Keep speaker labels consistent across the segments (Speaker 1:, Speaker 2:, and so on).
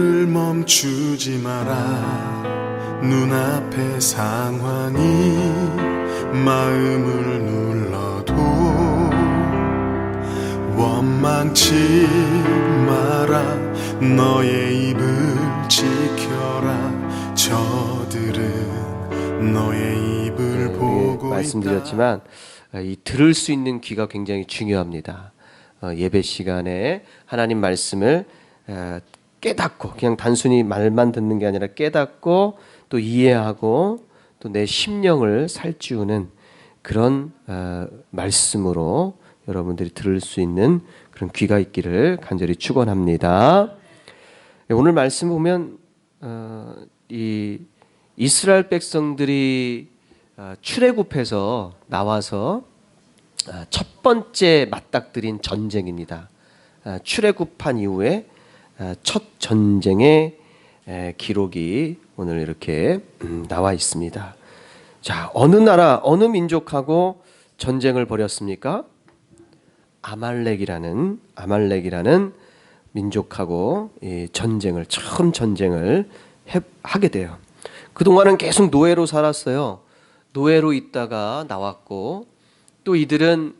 Speaker 1: 발을 멈추지 마라. 눈앞의 상황이 마음을 눌러도 원망치 마라. 너의 입을 지켜라. 저들은 너의 입을 보고
Speaker 2: 말씀드렸지만 이 들을 수 있는 귀가 굉장히 중요합니다. 예배 시간에 하나님 말씀을 깨닫고 그냥 단순히 말만 듣는 게 아니라 깨닫고 또 이해하고 또 내 심령을 살찌우는 그런 말씀으로 여러분들이 들을 수 있는 그런 귀가 있기를 간절히 축원합니다. 오늘 말씀 보면 이 이스라엘 백성들이 출애굽해서 나와서 첫 번째 맞닥뜨린 전쟁입니다. 출애굽한 이후에 첫 전쟁의 기록이 오늘 이렇게 나와 있습니다. 자, 어느 나라, 어느 민족하고 전쟁을 벌였습니까? 아말렉이라는 민족하고 처음 전쟁을 하게 돼요. 그동안은 계속 노예로 살았어요. 노예로 있다가 나왔고 또 이들은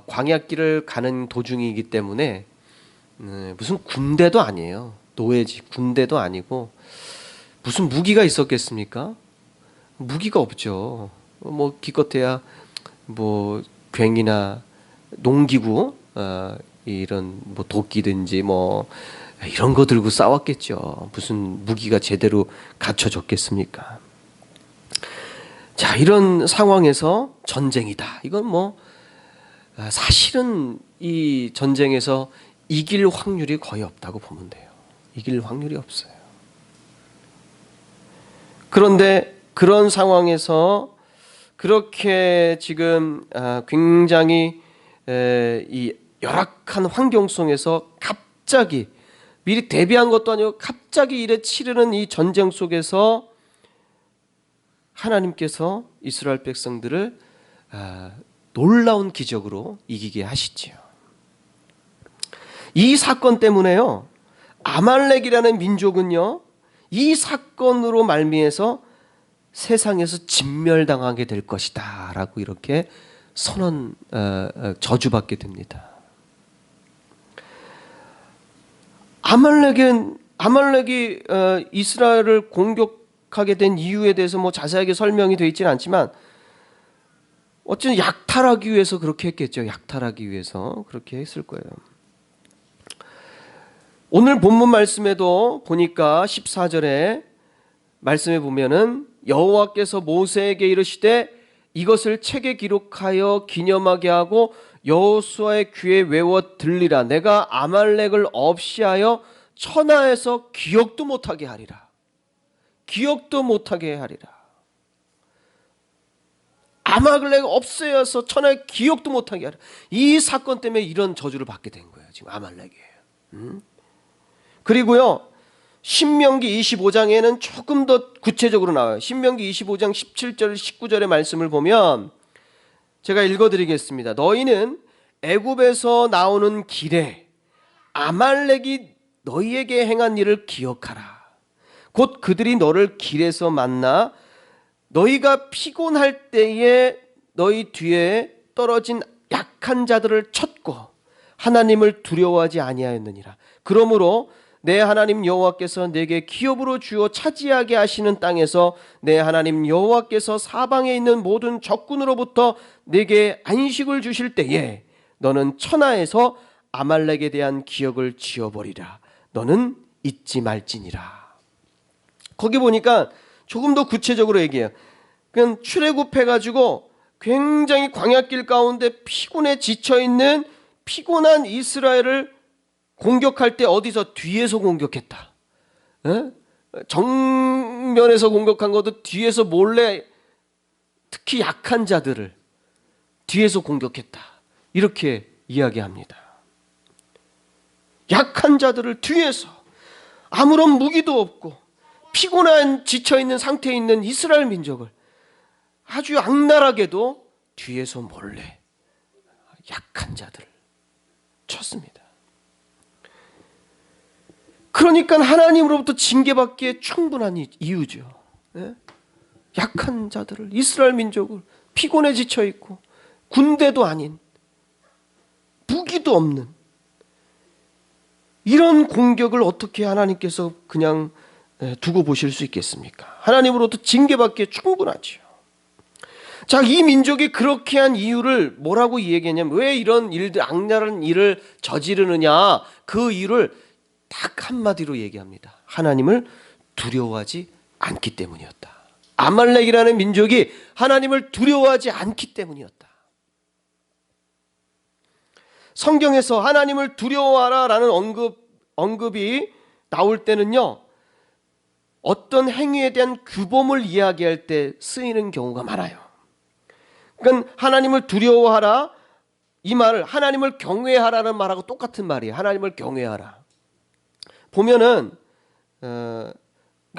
Speaker 2: 광야길을 가는 도중이기 때문에 무슨 군대도 아니에요. 노예지 군대도 아니고 무슨 무기가 있었겠습니까? 무기가 없죠. 뭐 기껏해야 뭐 괭이나 농기구 이런 뭐 도끼든지 뭐 이런 거 들고 싸웠겠죠. 무슨 무기가 제대로 갖춰졌겠습니까? 자, 이런 상황에서 전쟁이다. 이건 뭐 사실은 이 전쟁에서 이길 확률이 거의 없다고 보면 돼요. 이길 확률이 없어요. 그런데 그런 상황에서 그렇게 지금 굉장히 이 열악한 환경 속에서 갑자기 미리 대비한 것도 아니고 갑자기 일에 치르는 이 전쟁 속에서 하나님께서 이스라엘 백성들을 놀라운 기적으로 이기게 하시지요. 이 사건 때문에요, 아말렉이라는 민족은요, 이 사건으로 말미에서 세상에서 진멸당하게 될 것이다 라고 이렇게 저주받게 됩니다. 아말렉이 이스라엘을 공격하게 된 이유에 대해서 뭐 자세하게 설명이 되어 있지는 않지만 어쨌든 약탈하기 위해서 그렇게 했겠죠. 약탈하기 위해서 그렇게 했을 거예요. 오늘 본문 말씀에도 보니까 14절에 말씀에 보면은 여호와께서 모세에게 이르시되 이것을 책에 기록하여 기념하게 하고 여호수아의 귀에 외워 들리라. 내가 아말렉을 없이하여 천하에서 기억도 못하게 하리라. 기억도 못하게 하리라. 아말렉 없애어서 천하에 기억도 못하게 하리라. 이 사건 때문에 이런 저주를 받게 된 거예요. 지금 아말렉이에요. 그리고요, 신명기 25장에는 조금 더 구체적으로 나와요. 신명기 25장 17절 19절의 말씀을 보면 제가 읽어드리겠습니다. 너희는 애굽에서 나오는 길에 아말렉이 너희에게 행한 일을 기억하라. 곧 그들이 너를 길에서 만나 너희가 피곤할 때에 너희 뒤에 떨어진 약한 자들을 쳤고 하나님을 두려워하지 아니하였느니라. 그러므로 내 하나님 여호와께서 내게 기업으로 주어 차지하게 하시는 땅에서 내 하나님 여호와께서 사방에 있는 모든 적군으로부터 내게 안식을 주실 때에 너는 천하에서 아말렉에 대한 기억을 지워버리라. 너는 잊지 말지니라. 거기 보니까 조금 더 구체적으로 얘기해요. 그냥 출애굽해가지고 굉장히 광야길 가운데 피곤해 지쳐있는 피곤한 이스라엘을 공격할 때 어디서 뒤에서 공격했다. 정면에서 공격한 것도 뒤에서 몰래 특히 약한 자들을 뒤에서 공격했다. 이렇게 이야기합니다. 약한 자들을 뒤에서 아무런 무기도 없고 피곤한 지쳐있는 상태에 있는 이스라엘 민족을 아주 악랄하게도 뒤에서 몰래 약한 자들을 쳤습니다. 그러니까 하나님으로부터 징계받기에 충분한 이유죠. 예? 약한 자들을, 이스라엘 민족을, 피곤해 지쳐 있고 군대도 아닌, 무기도 없는 이런 공격을 어떻게 하나님께서 그냥 두고 보실 수 있겠습니까? 하나님으로부터 징계받기에 충분하죠. 자, 이 민족이 그렇게 한 이유를 뭐라고 얘기했냐면, 왜 이런 일들, 악랄한 일을 저지르느냐, 그 이유를 딱 한마디로 얘기합니다. 하나님을 두려워하지 않기 때문이었다. 아말렉이라는 민족이 하나님을 두려워하지 않기 때문이었다. 성경에서 하나님을 두려워하라라는 언급이 나올 때는요, 어떤 행위에 대한 규범을 이야기할 때 쓰이는 경우가 많아요. 그러니까 하나님을 두려워하라, 이 말을 하나님을 경외하라는 말하고 똑같은 말이에요. 하나님을 경외하라. 보면은 그러니까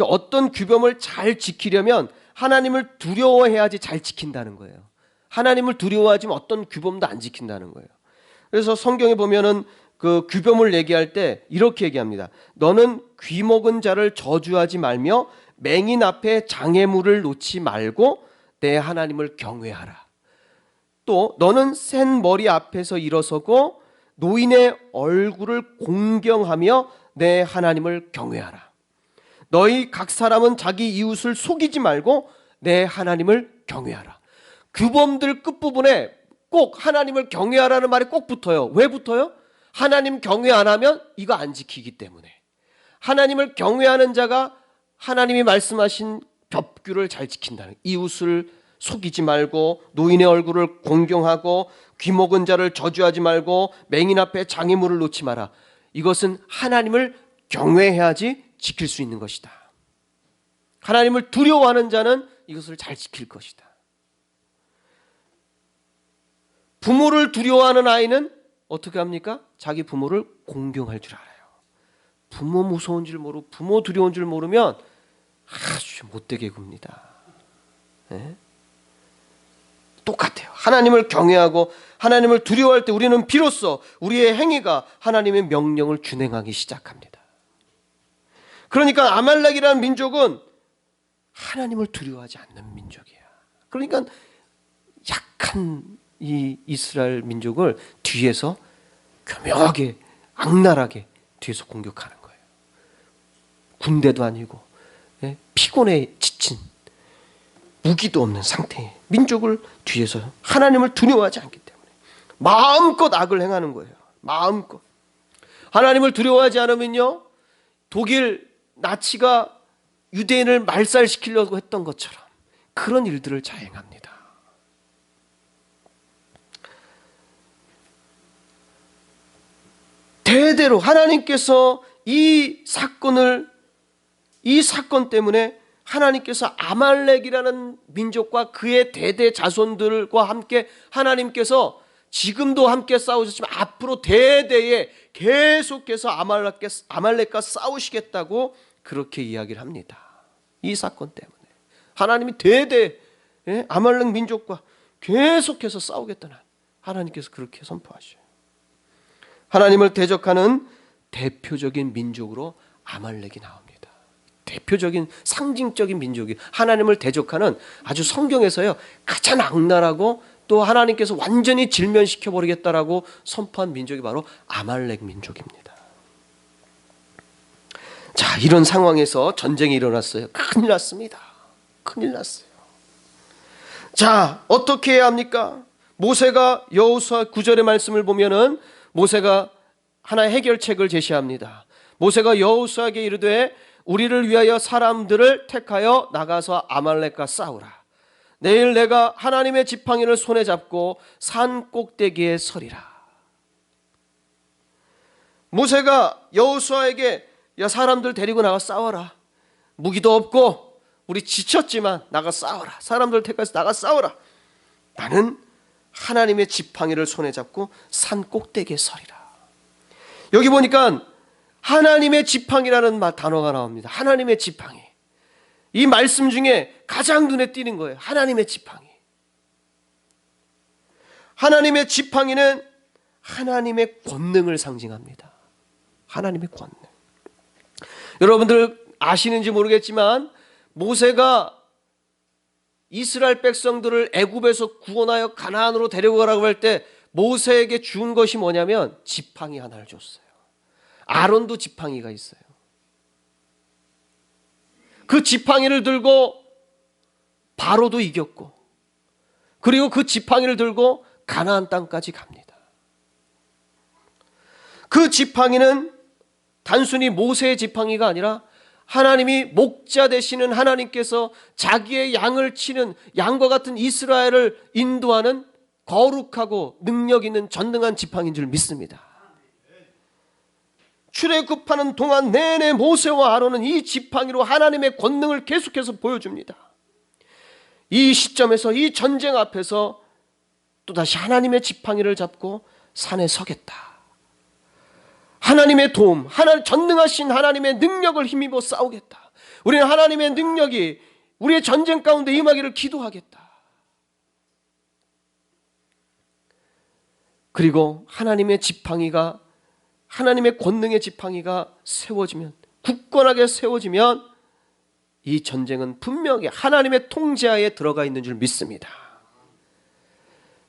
Speaker 2: 어떤 규범을 잘 지키려면 하나님을 두려워해야지 잘 지킨다는 거예요. 하나님을 두려워하지만 어떤 규범도 안 지킨다는 거예요. 그래서 성경에 보면은 그 규범을 얘기할 때 이렇게 얘기합니다. 너는 귀먹은 자를 저주하지 말며 맹인 앞에 장애물을 놓지 말고 내 하나님을 경외하라. 또 너는 센 머리 앞에서 일어서고 노인의 얼굴을 공경하며 내 하나님을 경외하라. 너희 각 사람은 자기 이웃을 속이지 말고 내 하나님을 경외하라. 규범들 끝부분에 꼭 하나님을 경외하라는 말이 꼭 붙어요. 왜 붙어요? 하나님 경외 안 하면 이거 안 지키기 때문에. 하나님을 경외하는 자가 하나님이 말씀하신 법규를 잘 지킨다는, 이웃을 속이지 말고 노인의 얼굴을 공경하고 귀먹은 자를 저주하지 말고 맹인 앞에 장애물을 놓지 마라. 이것은 하나님을 경외해야지 지킬 수 있는 것이다. 하나님을 두려워하는 자는 이것을 잘 지킬 것이다. 부모를 두려워하는 아이는 어떻게 합니까? 자기 부모를 공경할 줄 알아요. 부모 무서운 줄 모르고 부모 두려운 줄 모르면 아주 못되게 굽니다. 네? 똑같아요. 하나님을 경외하고 하나님을 두려워할 때 우리는 비로소 우리의 행위가 하나님의 명령을 준행하기 시작합니다. 그러니까 아말렉이라는 민족은 하나님을 두려워하지 않는 민족이야. 그러니까 약한 이 이스라엘 민족을 뒤에서 교묘하게 악랄하게 뒤에서 공격하는 거예요. 군대도 아니고 피곤해 지친 무기도 없는 상태의 민족을 뒤에서 하나님을 두려워하지 않기 때문에 마음껏 악을 행하는 거예요. 마음껏. 하나님을 두려워하지 않으면요, 독일 나치가 유대인을 말살시키려고 했던 것처럼 그런 일들을 자행합니다. 대대로 하나님께서 이 사건 때문에 하나님께서 아말렉이라는 민족과 그의 대대 자손들과 함께 하나님께서 지금도 함께 싸우셨지만 앞으로 대대에 계속해서 아말렉과 싸우시겠다고 그렇게 이야기를 합니다. 이 사건 때문에 하나님이 대대 아말렉 민족과 계속해서 싸우겠다는 하나님께서 그렇게 선포하셔요. 하나님을 대적하는 대표적인 민족으로 아말렉이 나옵니다. 대표적인 상징적인 민족이 하나님을 대적하는, 아주 성경에서요 가장 악랄하고 또 하나님께서 완전히 질면시켜 버리겠다라고 선포한 민족이 바로 아말렉 민족입니다. 자, 이런 상황에서 전쟁이 일어났어요. 큰일 났습니다. 큰일 났어요. 자, 어떻게 해야 합니까? 모세가 여호수아 9절의 말씀을 보면은 모세가 하나의 해결책을 제시합니다. 모세가 여호수아에게 이르되 우리를 위하여 사람들을 택하여 나가서 아말렉과 싸우라. 내일 내가 하나님의 지팡이를 손에 잡고 산 꼭대기에 서리라. 모세가 여호수아에게 야, 사람들 데리고 나가 싸워라. 무기도 없고 우리 지쳤지만 나가 싸워라. 사람들 택해서 나가 싸워라. 나는 하나님의 지팡이를 손에 잡고 산 꼭대기에 서리라. 여기 보니까 하나님의 지팡이라는 단어가 나옵니다. 하나님의 지팡이. 이 말씀 중에 가장 눈에 띄는 거예요. 하나님의 지팡이. 하나님의 지팡이는 하나님의 권능을 상징합니다. 하나님의 권능. 여러분들 아시는지 모르겠지만 모세가 이스라엘 백성들을 애굽에서 구원하여 가나안으로 데려가라고 할 때 모세에게 준 것이 뭐냐면 지팡이 하나를 줬어요. 아론도 지팡이가 있어요. 그 지팡이를 들고 바로도 이겼고, 그리고 그 지팡이를 들고 가나안 땅까지 갑니다. 그 지팡이는 단순히 모세의 지팡이가 아니라 하나님이 목자 되시는 하나님께서 자기의 양을 치는 양과 같은 이스라엘을 인도하는 거룩하고 능력 있는 전능한 지팡이인 줄 믿습니다. 출애굽하는 동안 내내 모세와 아론은 이 지팡이로 하나님의 권능을 계속해서 보여줍니다. 이 시점에서, 이 전쟁 앞에서 또다시 하나님의 지팡이를 잡고 산에 서겠다. 하나님의 도움, 전능하신 하나님의 능력을 힘입어 싸우겠다. 우리는 하나님의 능력이 우리의 전쟁 가운데 임하기를 기도하겠다. 그리고 하나님의 지팡이가, 하나님의 권능의 지팡이가 세워지면, 굳건하게 세워지면 이 전쟁은 분명히 하나님의 통제하에 들어가 있는 줄 믿습니다.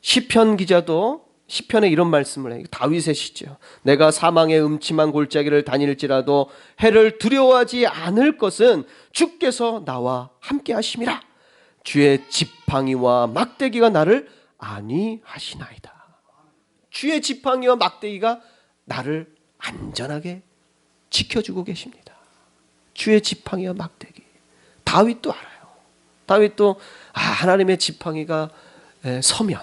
Speaker 2: 시편 기자도 시편에 이런 말씀을 해요. 다윗의 시죠. 내가 사망의 음침한 골짜기를 다닐지라도 해를 두려워하지 않을 것은 주께서 나와 함께 하심이라. 주의 지팡이와 막대기가 나를 안위하시나이다. 주의 지팡이와 막대기가 나를 안전하게 지켜주고 계십니다. 주의 지팡이와 막대기. 다윗도 알아요. 다윗도 하나님의 지팡이가 서면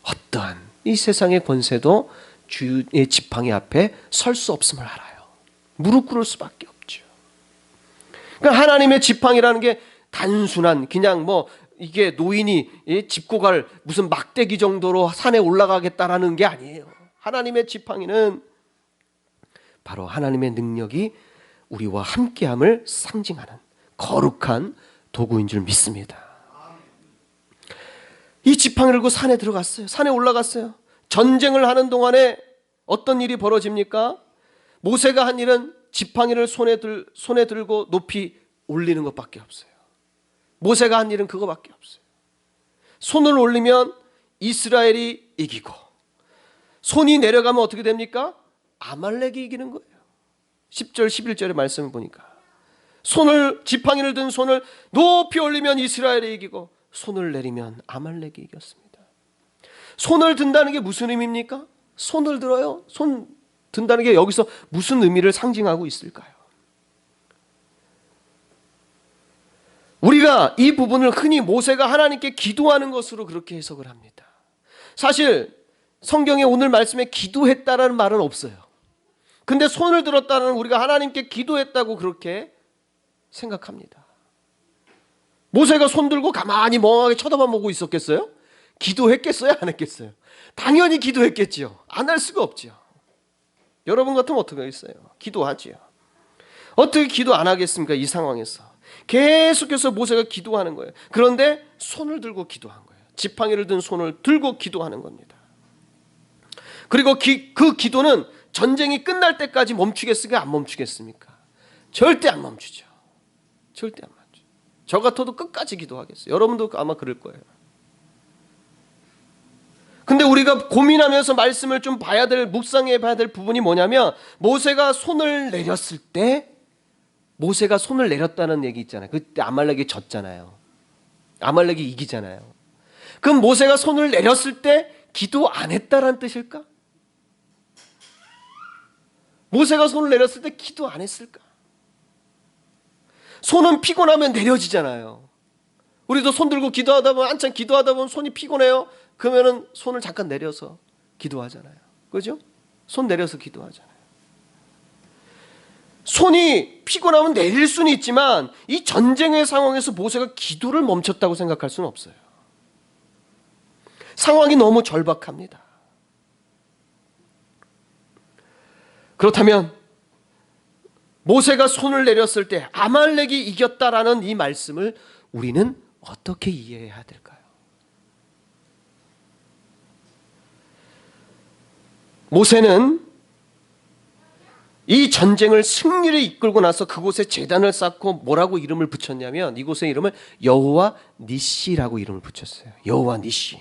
Speaker 2: 어떠한 이 세상의 권세도 주의 지팡이 앞에 설 수 없음을 알아요. 무릎 꿇을 수밖에 없죠. 그러니까 하나님의 지팡이라는 게 단순한 그냥 이게 노인이 짚고 갈 무슨 막대기 정도로 산에 올라가겠다라는 게 아니에요. 하나님의 지팡이는 바로 하나님의 능력이 우리와 함께함을 상징하는 거룩한 도구인 줄 믿습니다. 이 지팡이를 들고 산에 들어갔어요. 산에 올라갔어요. 전쟁을 하는 동안에 어떤 일이 벌어집니까? 모세가 한 일은 지팡이를 손에 들고 높이 올리는 것밖에 없어요. 모세가 한 일은 그거밖에 없어요. 손을 올리면 이스라엘이 이기고, 손이 내려가면 어떻게 됩니까? 아말렉이 이기는 거예요. 10절 11절의 말씀을 보니까 지팡이를 든 손을 높이 올리면 이스라엘이 이기고, 손을 내리면 아말렉이 이겼습니다. 손을 든다는 게 무슨 의미입니까? 손을 들어요. 손 든다는 게 여기서 무슨 의미를 상징하고 있을까요? 우리가 이 부분을 흔히 모세가 하나님께 기도하는 것으로 그렇게 해석을 합니다. 사실 성경에 오늘 말씀에 기도했다라는 말은 없어요. 근데 손을 들었다는 우리가 하나님께 기도했다고 그렇게 생각합니다. 모세가 손 들고 가만히 멍하게 쳐다만 보고 있었겠어요? 기도했겠어요? 안 했겠어요? 당연히 기도했겠지요. 안 할 수가 없지요. 여러분 같으면 어떻게 하겠어요? 기도하지요. 어떻게 기도 안 하겠습니까? 이 상황에서 계속해서 모세가 기도하는 거예요. 그런데 손을 들고 기도한 거예요. 지팡이를 든 손을 들고 기도하는 겁니다. 그리고 그 기도는 전쟁이 끝날 때까지 멈추겠습니까? 안 멈추겠습니까? 절대 안 멈추죠. 절대 안 멈추죠. 저 같아도 끝까지 기도하겠어요. 여러분도 아마 그럴 거예요. 근데 우리가 고민하면서 말씀을 좀 묵상해 봐야 될 부분이 뭐냐면, 모세가 손을 내렸을 때, 모세가 손을 내렸다는 얘기 있잖아요. 그때 아말렉이 졌잖아요. 아말렉이 이기잖아요. 그럼 모세가 손을 내렸을 때 기도 안 했다라는 뜻일까? 모세가 손을 내렸을 때 기도 안 했을까? 손은 피곤하면 내려지잖아요. 우리도 손 들고 기도하다 보면, 한참 기도하다 보면 손이 피곤해요. 그러면은 손을 잠깐 내려서 기도하잖아요. 그죠? 손 내려서 기도하잖아요. 손이 피곤하면 내릴 수는 있지만, 이 전쟁의 상황에서 모세가 기도를 멈췄다고 생각할 수는 없어요. 상황이 너무 절박합니다. 그렇다면 모세가 손을 내렸을 때 아말렉이 이겼다라는 이 말씀을 우리는 어떻게 이해해야 될까요? 모세는 이 전쟁을 승리를 이끌고 나서 그곳에 제단을 쌓고 뭐라고 이름을 붙였냐면 이곳의 이름을 여호와 니시라고 이름을 붙였어요. 여호와 니시.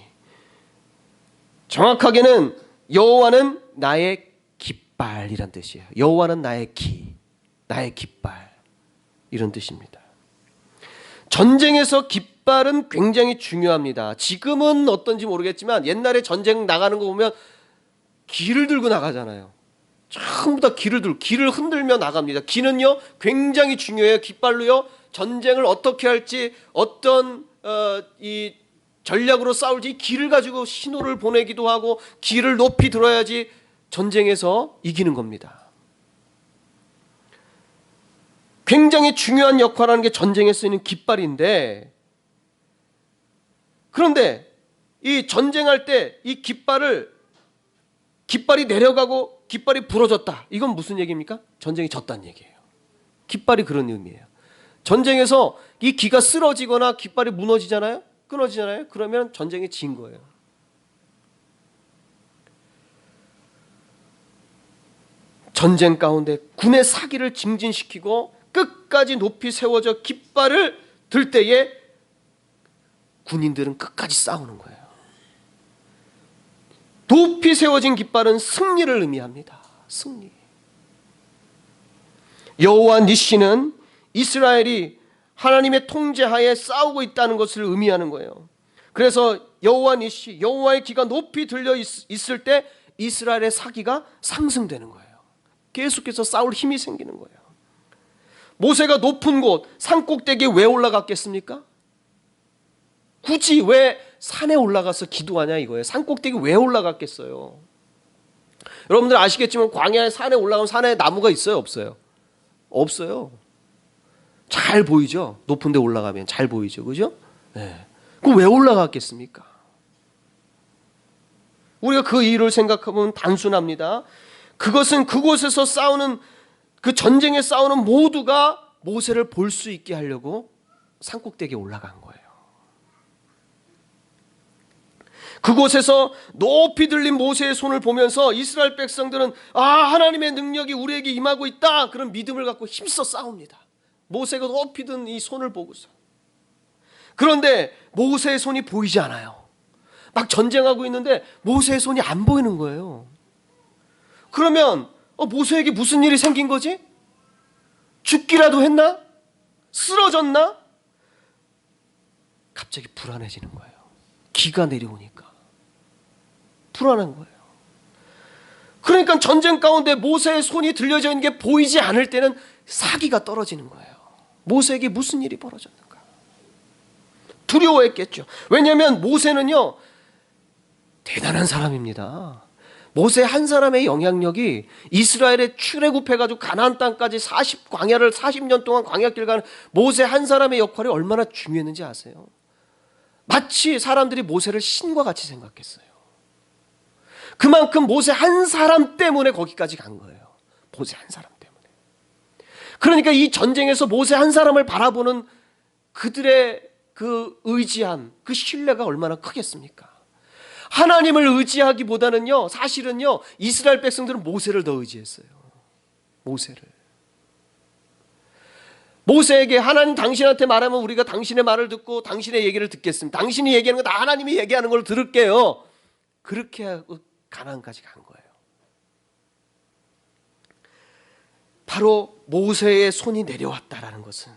Speaker 2: 정확하게는 여호와는 나의 깃발이란 뜻이에요. 여호와는 나의 나의 깃발, 이런 뜻입니다. 전쟁에서 깃발은 굉장히 중요합니다. 지금은 어떤지 모르겠지만 옛날에 전쟁 나가는 거 보면 기를 들고 나가잖아요. 전부 다 기를 흔들며 나갑니다. 기는요 굉장히 중요해요. 깃발로요 전쟁을 어떻게 할지, 어떤 이 전략으로 싸울지 기를 가지고 신호를 보내기도 하고, 기를 높이 들어야지 전쟁에서 이기는 겁니다. 굉장히 중요한 역할을 하는 게 전쟁에 쓰이는 깃발인데, 그런데 이 전쟁할 때 이 깃발이 내려가고 깃발이 부러졌다. 이건 무슨 얘기입니까? 전쟁이 졌다는 얘기예요. 깃발이 그런 의미예요. 전쟁에서 이 기가 쓰러지거나 깃발이 무너지잖아요. 끊어지잖아요. 그러면 전쟁이 진 거예요. 전쟁 가운데 군의 사기를 증진시키고 끝까지 높이 세워져 깃발을 들 때에 군인들은 끝까지 싸우는 거예요. 높이 세워진 깃발은 승리를 의미합니다. 승리. 여호와 니시는 이스라엘이 하나님의 통제하에 싸우고 있다는 것을 의미하는 거예요. 그래서 여호와 니시, 여호와의 기가 높이 들려 있을 때 이스라엘의 사기가 상승되는 거예요. 계속해서 싸울 힘이 생기는 거예요. 모세가 높은 곳 산꼭대기에 왜 올라갔겠습니까? 굳이 왜 산에 올라가서 기도하냐 이거예요. 산꼭대기 왜 올라갔겠어요? 여러분들 아시겠지만 광야에 산에 올라가면 산에 나무가 있어요, 없어요? 없어요. 잘 보이죠? 높은 데 올라가면 잘 보이죠, 그죠? 네. 그럼 왜 올라갔겠습니까? 우리가 그 이유를 생각하면 단순합니다. 그것은 그곳에서 싸우는, 그 전쟁에 싸우는 모두가 모세를 볼 수 있게 하려고 산꼭대기에 올라간 거예요. 그곳에서 높이 들린 모세의 손을 보면서 이스라엘 백성들은 하나님의 능력이 우리에게 임하고 있다, 그런 믿음을 갖고 힘써 싸웁니다. 모세가 높이 든 이 손을 보고서. 그런데 모세의 손이 보이지 않아요. 막 전쟁하고 있는데 모세의 손이 안 보이는 거예요. 그러면 모세에게 무슨 일이 생긴 거지? 죽기라도 했나? 쓰러졌나? 갑자기 불안해지는 거예요. 기가 내려오니까 불안한 거예요. 그러니까 전쟁 가운데 모세의 손이 들려져 있는 게 보이지 않을 때는 사기가 떨어지는 거예요. 모세에게 무슨 일이 벌어졌는가? 두려워했겠죠. 왜냐하면 모세는요 대단한 사람입니다. 모세 한 사람의 영향력이 이스라엘의 출애굽해가지고 가나안 땅까지 광야를 40년 동안 광야길 가는 모세 한 사람의 역할이 얼마나 중요했는지 아세요? 마치 사람들이 모세를 신과 같이 생각했어요. 그만큼 모세 한 사람 때문에 거기까지 간 거예요. 모세 한 사람 때문에. 그러니까 이 전쟁에서 모세 한 사람을 바라보는 그들의 그 의지함, 그 신뢰가 얼마나 크겠습니까? 하나님을 의지하기보다는요, 사실은요, 이스라엘 백성들은 모세를 더 의지했어요. 모세에게 하나님 당신한테 말하면 우리가 당신의 말을 듣고 당신의 얘기를 듣겠습니다. 당신이 얘기하는 거 다 하나님이 얘기하는 걸 들을게요. 그렇게 하고 가나안까지 간 거예요. 바로 모세의 손이 내려왔다라는 것은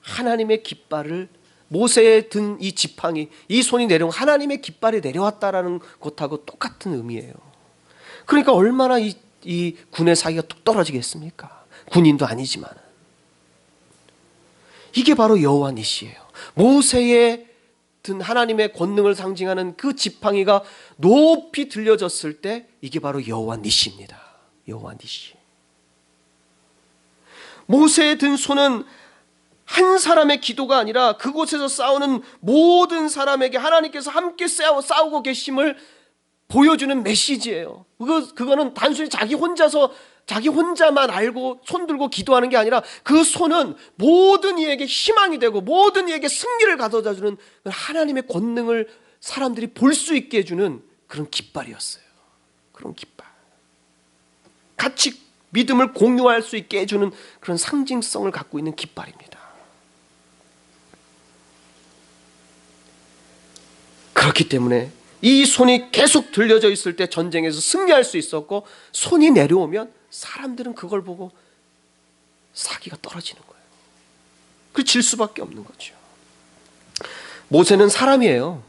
Speaker 2: 하나님의 깃발을, 모세에 든 이 지팡이, 이 손이 내려온 하나님의 깃발이 내려왔다라는 것하고 똑같은 의미예요. 그러니까 얼마나 이 군의 사기가 뚝 떨어지겠습니까? 군인도 아니지만. 이게 바로 여호와 니시예요. 모세에 든 하나님의 권능을 상징하는 그 지팡이가 높이 들려졌을 때 이게 바로 여호와 니시입니다. 여호와 니시. 모세에 든 손은 한 사람의 기도가 아니라 그곳에서 싸우는 모든 사람에게 하나님께서 함께 싸우고 계심을 보여주는 메시지예요. 그거는 단순히 자기 혼자만 알고 손 들고 기도하는 게 아니라 그 손은 모든 이에게 희망이 되고 모든 이에게 승리를 가져다 주는 하나님의 권능을 사람들이 볼 수 있게 해주는 그런 깃발이었어요. 그런 깃발. 같이 믿음을 공유할 수 있게 해주는 그런 상징성을 갖고 있는 깃발입니다. 그렇기 때문에 이 손이 계속 들려져 있을 때 전쟁에서 승리할 수 있었고, 손이 내려오면 사람들은 그걸 보고 사기가 떨어지는 거예요. 그 질 수밖에 없는 거죠. 모세는 사람이에요.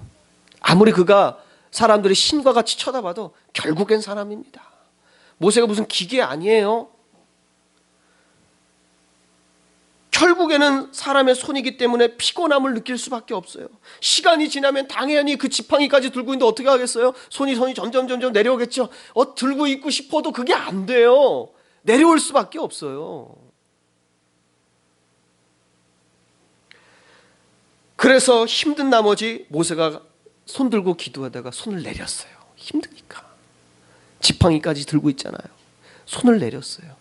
Speaker 2: 아무리 그가 사람들이 신과 같이 쳐다봐도 결국엔 사람입니다. 모세가 무슨 기계 아니에요. 결국에는 사람의 손이기 때문에 피곤함을 느낄 수밖에 없어요. 시간이 지나면 당연히 그 지팡이까지 들고 있는데 어떻게 하겠어요? 손이 점점 내려오겠죠. 들고 있고 싶어도 그게 안 돼요. 내려올 수밖에 없어요. 그래서 힘든 나머지 모세가 손 들고 기도하다가 손을 내렸어요. 힘드니까. 지팡이까지 들고 있잖아요. 손을 내렸어요.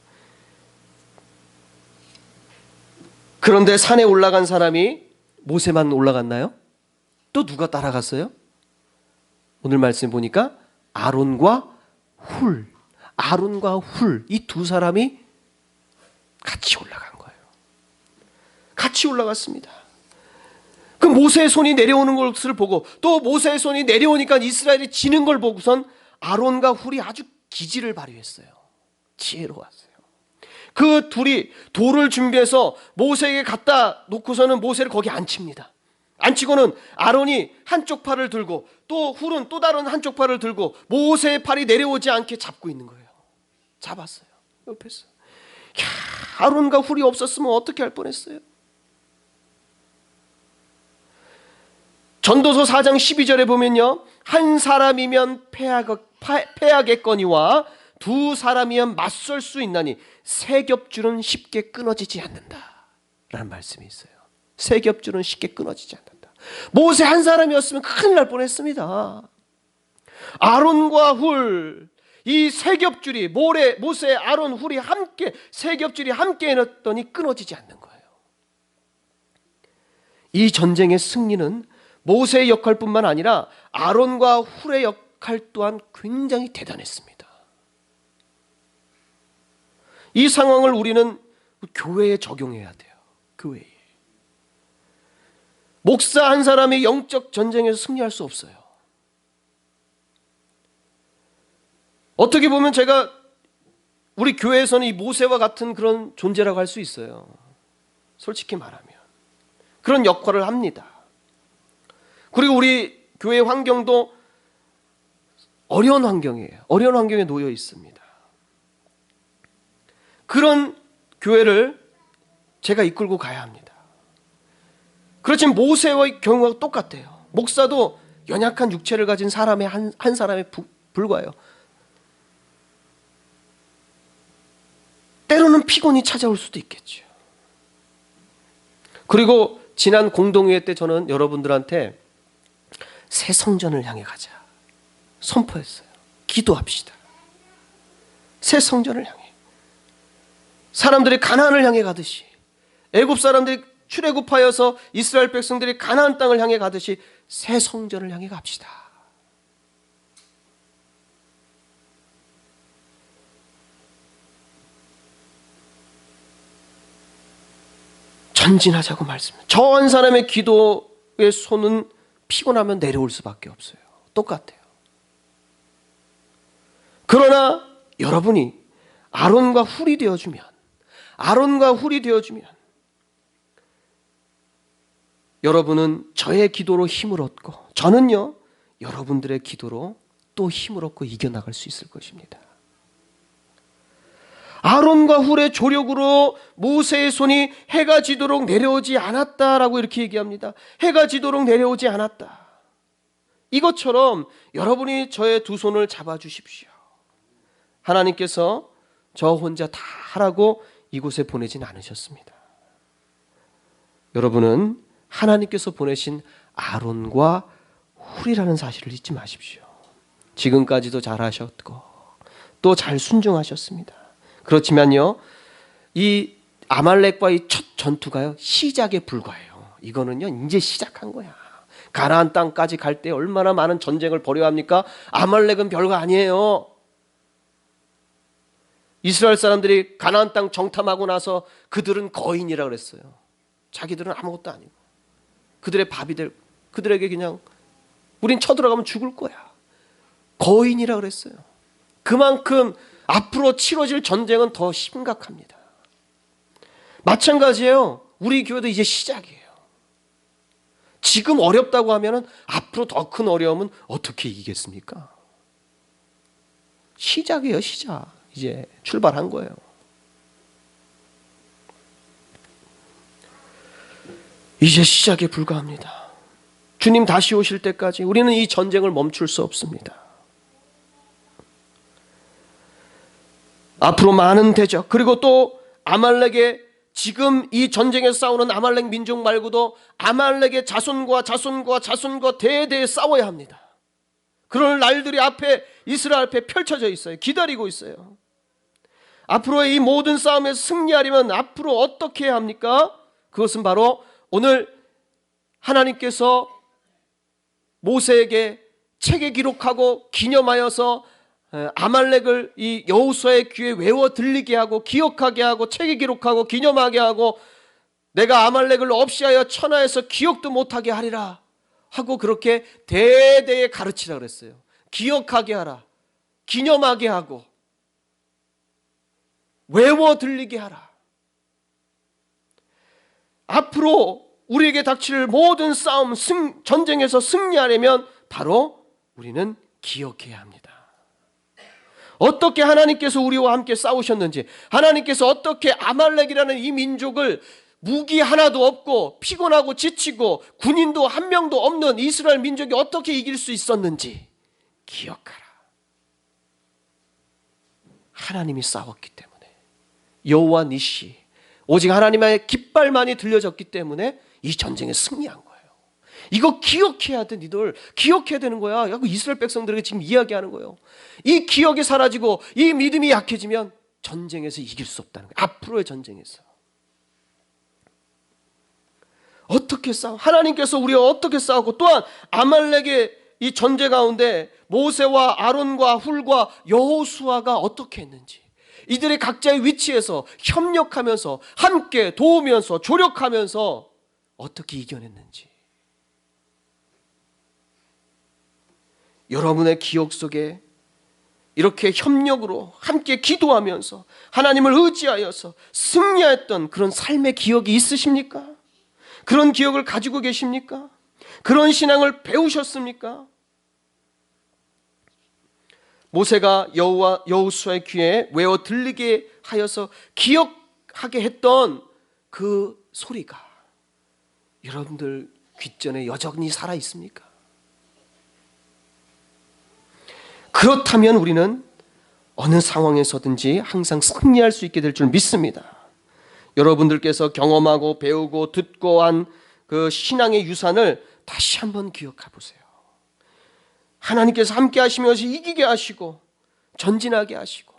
Speaker 2: 그런데 산에 올라간 사람이 모세만 올라갔나요? 또 누가 따라갔어요? 오늘 말씀 보니까 아론과 훌, 이 두 사람이 같이 올라간 거예요. 같이 올라갔습니다. 그 모세의 손이 내려오는 것을 보고, 또 모세의 손이 내려오니까 이스라엘이 지는 걸 보고선 아론과 훌이 아주 기지를 발휘했어요. 지혜로웠어요. 그 둘이 돌을 준비해서 모세에게 갖다 놓고서는 모세를 거기 앉힙니다. 앉히고는 아론이 한쪽 팔을 들고 또 훌은 또 다른 한쪽 팔을 들고 모세의 팔이 내려오지 않게 잡고 있는 거예요. 잡았어요. 옆에서. 아론과 훌이 없었으면 어떻게 할 뻔했어요. 전도서 4장 12절에 보면요, 한 사람이면 패하겠거니와 두 사람이면 맞설 수 있나니 세 겹줄은 쉽게 끊어지지 않는다 라는 말씀이 있어요. 세 겹줄은 쉽게 끊어지지 않는다. 모세 한 사람이었으면 큰일 날 뻔했습니다. 아론과 훌, 이 세 겹줄이 모세, 아론, 훌이 함께 세 겹줄이 함께 해놨더니 끊어지지 않는 거예요. 이 전쟁의 승리는 모세의 역할뿐만 아니라 아론과 훌의 역할 또한 굉장히 대단했습니다. 이 상황을 우리는 교회에 적용해야 돼요. 교회에. 목사 한 사람이 영적 전쟁에서 승리할 수 없어요. 어떻게 보면 제가 우리 교회에서는 이 모세와 같은 그런 존재라고 할 수 있어요. 솔직히 말하면. 그런 역할을 합니다. 그리고 우리 교회 환경도 어려운 환경이에요. 어려운 환경에 놓여 있습니다. 그런 교회를 제가 이끌고 가야 합니다. 그렇지만 모세의 경우가 똑같아요. 목사도 연약한 육체를 가진 사람의 한 사람에 불과해요. 때로는 피곤이 찾아올 수도 있겠죠. 그리고 지난 공동회의 때 저는 여러분들한테 새 성전을 향해 가자 선포했어요. 기도합시다. 새 성전을 향해. 사람들이 가나안을 향해 가듯이, 애굽 사람들이 출애굽하여서 이스라엘 백성들이 가나안 땅을 향해 가듯이 새 성전을 향해 갑시다. 전진하자고 말씀해요. 저 한 사람의 기도의 손은 피곤하면 내려올 수밖에 없어요. 똑같아요. 그러나 여러분이 아론과 훌이 되어주면, 여러분은 저의 기도로 힘을 얻고, 저는요 여러분들의 기도로 또 힘을 얻고 이겨나갈 수 있을 것입니다. 아론과 훌의 조력으로 모세의 손이 해가 지도록 내려오지 않았다라고 이렇게 얘기합니다. 해가 지도록 내려오지 않았다. 이것처럼 여러분이 저의 두 손을 잡아주십시오. 하나님께서 저 혼자 다 하라고 이곳에 보내진 않으셨습니다. 여러분은 하나님께서 보내신 아론과 훌이라는 사실을 잊지 마십시오. 지금까지도 잘하셨고 또 잘 순종하셨습니다. 그렇지만요, 이 아말렉과의 첫 전투가요 시작에 불과해요. 이거는요 이제 시작한 거야. 가나안 땅까지 갈 때 얼마나 많은 전쟁을 벌여야 합니까? 아말렉은 별거 아니에요. 이스라엘 사람들이 가나안 땅 정탐하고 나서 그들은 거인이라 그랬어요. 자기들은 아무것도 아니고 그들의 밥이 될, 그들에게 그냥 우린 쳐들어가면 죽을 거야, 거인이라 그랬어요. 그만큼 앞으로 치러질 전쟁은 더 심각합니다. 마찬가지예요. 우리 교회도 이제 시작이에요. 지금 어렵다고 하면 앞으로 더 큰 어려움은 어떻게 이기겠습니까? 시작이에요, 시작. 이제 출발한 거예요. 이제 시작에 불과합니다. 주님 다시 오실 때까지 우리는 이 전쟁을 멈출 수 없습니다. 앞으로 많은 대적, 그리고 또 아말렉의, 지금 이 전쟁에서 싸우는 아말렉 민족 말고도 아말렉의 자손과 대대에 싸워야 합니다. 그런 날들이 앞에, 이스라엘 앞에 펼쳐져 있어요. 기다리고 있어요. 앞으로의 이 모든 싸움에서 승리하려면 앞으로 어떻게 해야 합니까? 그것은 바로 오늘 하나님께서 모세에게 책에 기록하고 기념하여서 아말렉을 이 여호수아의 귀에 외워 들리게 하고 기억하게 하고 책에 기록하고 기념하게 하고 내가 아말렉을 없이하여 천하에서 기억도 못하게 하리라 하고 그렇게 대대에 가르치라 그랬어요. 기억하게 하라, 기념하게 하고 외워 들리게 하라. 앞으로 우리에게 닥칠 모든 싸움, 전쟁에서 승리하려면 바로 우리는 기억해야 합니다. 어떻게 하나님께서 우리와 함께 싸우셨는지, 하나님께서 어떻게 아말렉이라는 이 민족을 무기 하나도 없고 피곤하고 지치고 군인도 한 명도 없는 이스라엘 민족이 어떻게 이길 수 있었는지 기억하라. 하나님이 싸웠기 때문에, 여호와 니시, 오직 하나님의 깃발만이 들려졌기 때문에 이 전쟁에 승리한 거예요. 이거 기억해야 돼. 니들 기억해야 되는 거야. 이스라엘 백성들에게 지금 이야기하는 거예요. 이 기억이 사라지고 이 믿음이 약해지면 전쟁에서 이길 수 없다는 거예요. 앞으로의 전쟁에서 어떻게 싸워? 하나님께서 우리와 어떻게 싸우고, 또한 아말렉의 이 전쟁 가운데 모세와 아론과 훌과 여호수아가 어떻게 했는지, 이들의 각자의 위치에서 협력하면서 함께 도우면서 조력하면서 어떻게 이겨냈는지, 여러분의 기억 속에 이렇게 협력으로 함께 기도하면서 하나님을 의지하여서 승리했던 그런 삶의 기억이 있으십니까? 그런 기억을 가지고 계십니까? 그런 신앙을 배우셨습니까? 모세가 여호수아의 귀에 외워 들리게 하여서 기억하게 했던 그 소리가 여러분들 귓전에 여전히 살아 있습니까? 그렇다면 우리는 어느 상황에서든지 항상 승리할 수 있게 될 줄 믿습니다. 여러분들께서 경험하고 배우고 듣고 한 그 신앙의 유산을 다시 한번 기억해 보세요. 하나님께서 함께 하시면서 이기게 하시고 전진하게 하시고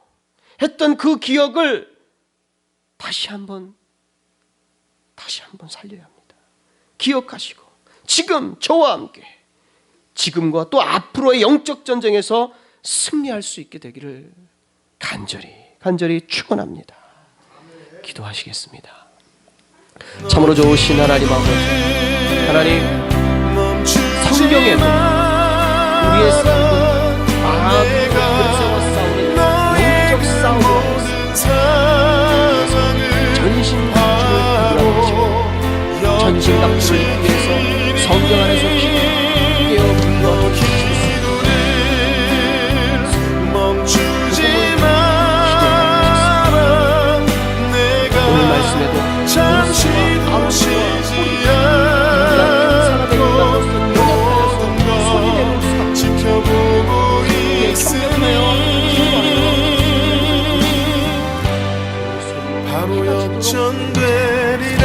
Speaker 2: 했던 그 기억을 다시 한번 살려야 합니다. 기억하시고 지금 저와 함께 지금과 또 앞으로의 영적 전쟁에서 승리할 수 있게 되기를 간절히 축원합니다. 기도하시겠습니다. 참으로 좋으신 하나님 아버지, 하나님 성경에도 우리의 삶은 마귀의 권세와 싸우는 영적 싸움이라고 했습니다. 전신갑주를 입으라고, 전신갑주를 입기 위해서 성경 안에서 깨어 불러와 주시옵소서. 오늘 말씀에도 모세와 아론과
Speaker 1: 지켜보고 있으니 바로 역전되리라.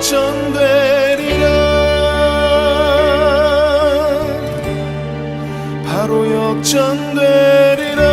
Speaker 1: 역전되리라 바로 역전되리라